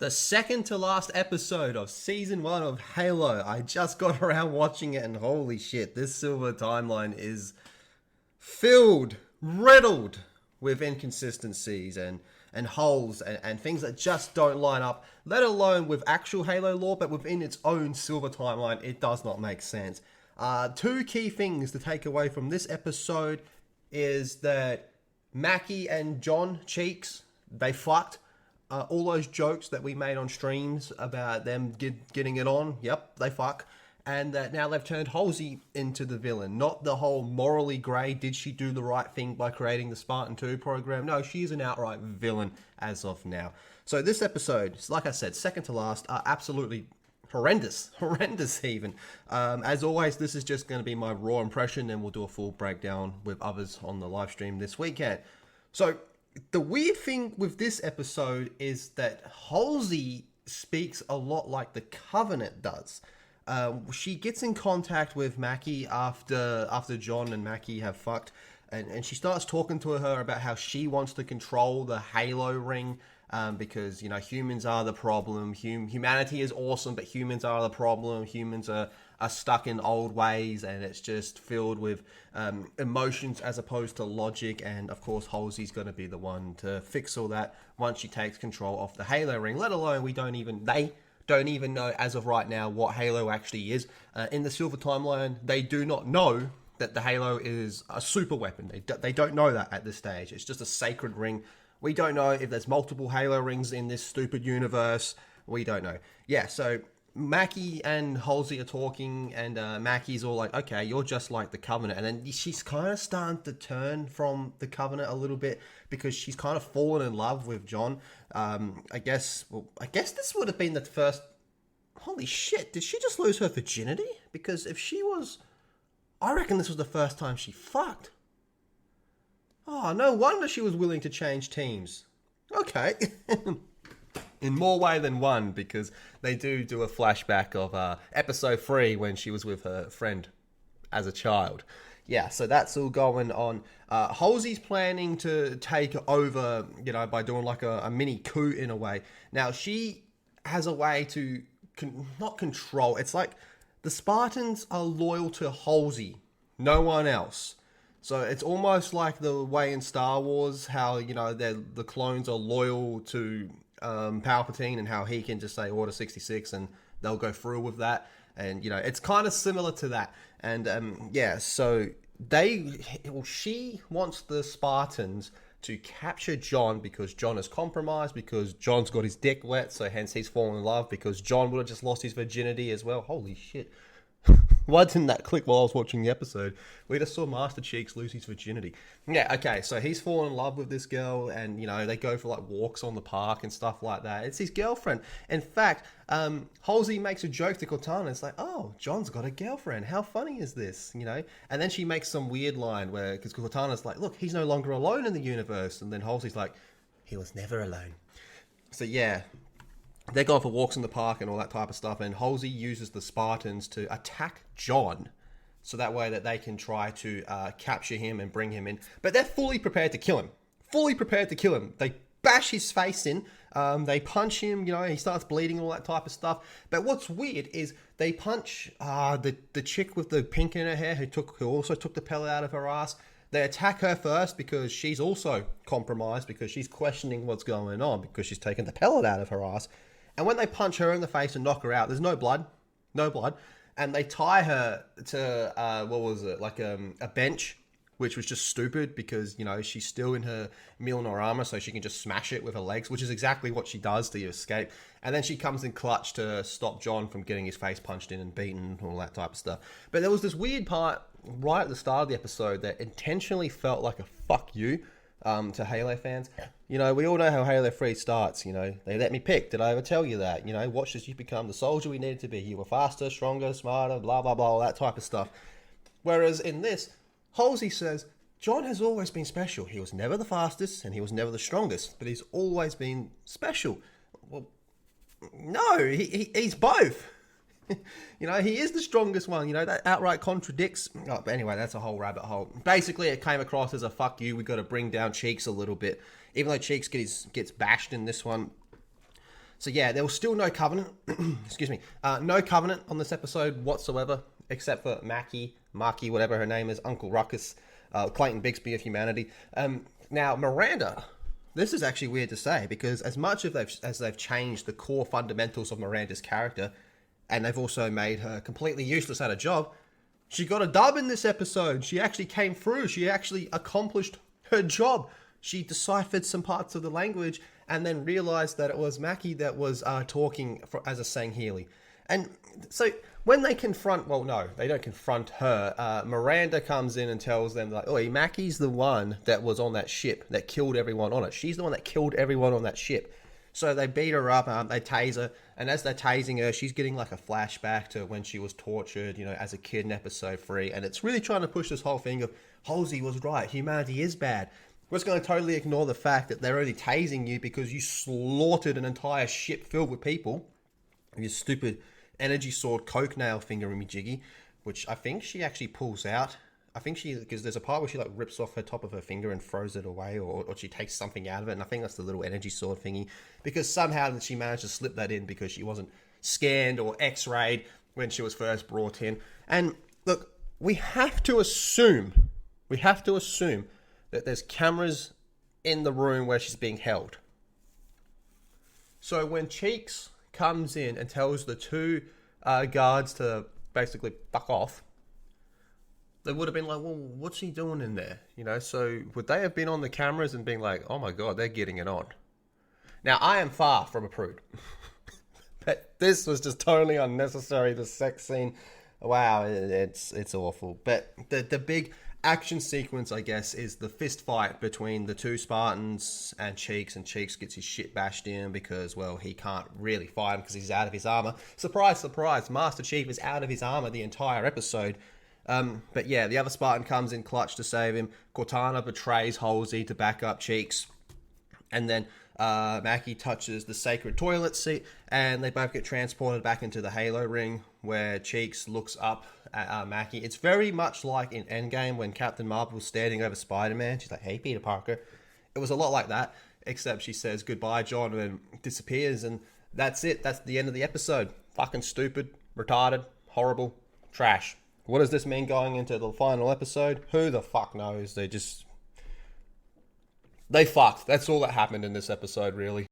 The second to last episode of season 1 of Halo. I just got around watching it and holy shit, this silver timeline is filled, riddled with inconsistencies and holes and things that just don't line up, let alone with actual Halo lore, but within its own silver timeline, it does not make sense. Two key things to take away from this episode is that Mackie and John Cheeks, they fucked. All those jokes that we made on streams about them getting it on, yep, they fuck. And that now they've turned Halsey into the villain. Not the whole morally grey, did she do the right thing by creating the Spartan 2 program? No, she's an outright villain as of now. So this episode, like I said, second to last, absolutely horrendous even. As always, this is just going to be my raw impression, and we'll do a full breakdown with others on the live stream this weekend. So the weird thing with this episode is that Halsey speaks a lot like the Covenant does. She gets in contact with Mackie after John and Mackie have fucked, and she starts talking to her about how she wants to control the Halo ring, because, you know, humans are the problem. Humanity is awesome, but humans are the problem. Humans are stuck in old ways, and it's just filled with emotions as opposed to logic. And of course, Halsey's going to be the one to fix all that once she takes control of the Halo ring. Let alone they don't even know as of right now what Halo actually is. In the Silver Timeline, they do not know that the Halo is a super weapon. They don't know that at this stage. It's just a sacred ring. We don't know if there's multiple Halo rings in this stupid universe. We don't know. Yeah, so Mackie and Halsey are talking, and Mackie's all like, okay, you're just like the Covenant. And then she's kind of starting to turn from the Covenant a little bit because she's kind of fallen in love with John. I guess this would have been the first... Holy shit, did she just lose her virginity? Because if she was... I reckon this was the first time she fucked. Oh, no wonder she was willing to change teams. Okay. In more way than one, because they do a flashback of episode 3 when she was with her friend as a child. Yeah, so that's all going on. Halsey's planning to take over, you know, by doing like a mini coup in a way. Now, she has a way to not control. It's like the Spartans are loyal to Halsey, no one else. So it's almost like the way in Star Wars, how, you know, the clones are loyal to Palpatine, and how he can just say Order 66 and they'll go through with that. And, you know, it's kind of similar to that. And yeah, so she wants the Spartans to capture John because John is compromised, because John's got his dick wet, so hence he's fallen in love, because John would have just lost his virginity as well. Holy shit. Why didn't that click while I was watching the episode? We just saw Master Cheeks lose his virginity. Yeah, okay, so he's fallen in love with this girl, and, you know, they go for, like, walks on the park and stuff like that. It's his girlfriend. In fact, Halsey makes a joke to Cortana. It's like, oh, John's got a girlfriend. How funny is this, you know? And then she makes some weird line where, because Cortana's like, look, he's no longer alone in the universe. And then Halsey's like, he was never alone. So, yeah. They're going for walks in the park and all that type of stuff, and Halsey uses the Spartans to attack John, so that way that they can try to capture him and bring him in. But they're fully prepared to kill him. They bash his face in, they punch him, you know, he starts bleeding, all that type of stuff. But what's weird is they punch the chick with the pink in her hair who also took the pellet out of her ass. They attack her first because she's also compromised, because she's questioning what's going on, because she's taken the pellet out of her ass. And when they punch her in the face and knock her out, there's no blood. And they tie her to, like a bench, which was just stupid because, you know, she's still in her Mjolnir armor, so she can just smash it with her legs, which is exactly what she does to escape. And then she comes in clutch to stop John from getting his face punched in and beaten and all that type of stuff. But there was this weird part right at the start of the episode that intentionally felt like a fuck you to Halo fans. You know, we all know how Halo 3 starts, you know. They let me pick. Did I ever tell you that? You know, watch as you become the soldier we needed to be. You were faster, stronger, smarter, blah, blah, blah, all that type of stuff. Whereas in this, Halsey says, John has always been special. He was never the fastest and he was never the strongest, but he's always been special. Well, no, he's both. You know, he is the strongest one. You know, that outright contradicts. Oh, but anyway, that's a whole rabbit hole. Basically, it came across as a fuck you. We got to bring down Cheeks a little bit, even though Cheeks gets bashed in this one. So yeah, there was still no covenant. Excuse me, no covenant on this episode whatsoever, except for Marky, whatever her name is, Uncle Ruckus, Clayton Bixby of humanity. Now Miranda, this is actually weird to say because as much as they've changed the core fundamentals of Miranda's character, and they've also made her completely useless at a job, she got a dub in this episode. She actually came through. She actually accomplished her job. She deciphered some parts of the language and then realized that it was Mackie that was talking as a Sangheili. And so when they confront, well, no, they don't confront her. Miranda comes in and tells them, like, oh, Mackie's the one that was on that ship that killed everyone on it. She's the one that killed everyone on that ship. So they beat her up, they tase her, and as they're tasing her, she's getting like a flashback to when she was tortured, as a kid in episode 3, and it's really trying to push this whole thing of, Halsey was right, humanity is bad. We're just going to totally ignore the fact that they're only tasing you because you slaughtered an entire ship filled with people. Your stupid energy sword coke nail fingering me jiggy, which I think she actually pulls out. I think because there's a part where she like rips off her top of her finger and throws it away, or she takes something out of it, and I think that's the little energy sword thingy, because somehow she managed to slip that in because she wasn't scanned or x-rayed when she was first brought in. And look, we have to assume that there's cameras in the room where she's being held. So when Cheeks comes in and tells the two guards to basically fuck off, they would have been like, well, what's he doing in there? So would they have been on the cameras and being like, oh my God, they're getting it on? Now, I am far from a prude. But this was just totally unnecessary, the sex scene. Wow, it's awful. But the big action sequence, I guess, is the fist fight between the two Spartans and Cheeks gets his shit bashed in because, well, he can't really fight him because he's out of his armor. Surprise, surprise, Master Chief is out of his armor the entire episode. But yeah, the other Spartan comes in clutch to save him. Cortana betrays Halsey to back up Cheeks. And then Mackie touches the sacred toilet seat, and they both get transported back into the Halo ring, where Cheeks looks up at Mackie. It's very much like in Endgame when Captain Marvel was standing over Spider-Man. She's like, hey, Peter Parker. It was a lot like that, except she says, goodbye, John, and disappears, and that's it. That's the end of the episode. Fucking stupid, retarded, horrible, trash. What does this mean going into the final episode? Who the fuck knows? They fucked. That's all that happened in this episode, really.